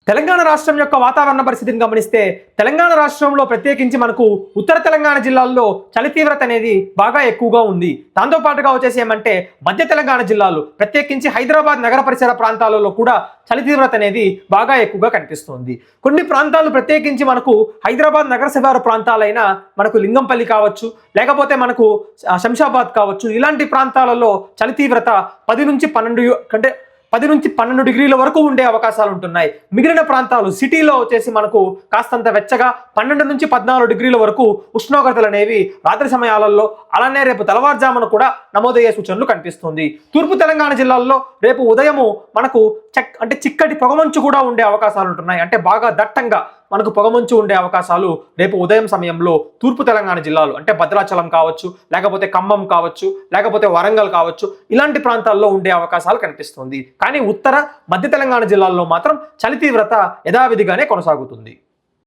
తెలంగాణ రాష్ట్రం యొక్క వాతావరణ పరిస్థితిని గమనిస్తే తెలంగాణ రాష్ట్రంలో ప్రత్యేకించి మనకు ఉత్తర తెలంగాణ జిల్లాల్లో చలి తీవ్రత అనేది బాగా ఎక్కువగా ఉంది. దాంతో పాటుగా వచ్చేసి ఏమంటే మధ్య తెలంగాణ జిల్లాలు ప్రత్యేకించి హైదరాబాద్ నగర పరిసర ప్రాంతాలలో కూడా చలి తీవ్రత అనేది బాగా ఎక్కువగా కనిపిస్తుంది. కొన్ని ప్రాంతాలు ప్రత్యేకించి మనకు హైదరాబాద్ నగర శివారు ప్రాంతాలైన మనకు లింగంపల్లి కావచ్చు, లేకపోతే మనకు శంషాబాద్ కావచ్చు, ఇలాంటి ప్రాంతాలలో చలి తీవ్రత 10 నుంచి 12 డిగ్రీల వరకు ఉండే అవకాశాలు ఉంటున్నాయి. మిగిలిన ప్రాంతాలు సిటీలో వచ్చేసి మనకు కాస్తంత వెచ్చగా 12 నుంచి 14 డిగ్రీల వరకు ఉష్ణోగ్రతలు అనేవి రాత్రి సమయాలలో, అలానే రేపు తెల్లవారుజామున కూడా నమోదయ్యే సూచనలు కనిపిస్తుంది. తూర్పు తెలంగాణ జిల్లాల్లో రేపు ఉదయము మనకు చిక్కటి పొగమంచు కూడా ఉండే అవకాశాలు ఉంటున్నాయి. అంటే బాగా దట్టంగా మనకు పొగమంచు ఉండే అవకాశాలు రేపు ఉదయం సమయంలో తూర్పు తెలంగాణ జిల్లాలు అంటే భద్రాచలం కావచ్చు, లేకపోతే ఖమ్మం కావచ్చు, లేకపోతే వరంగల్ కావచ్చు, ఇలాంటి ప్రాంతాల్లో ఉండే అవకాశాలు కనిపిస్తుంది. కానీ ఉత్తర మధ్య తెలంగాణ జిల్లాల్లో మాత్రం చలి తీవ్రత యథావిధిగానే కొనసాగుతుంది.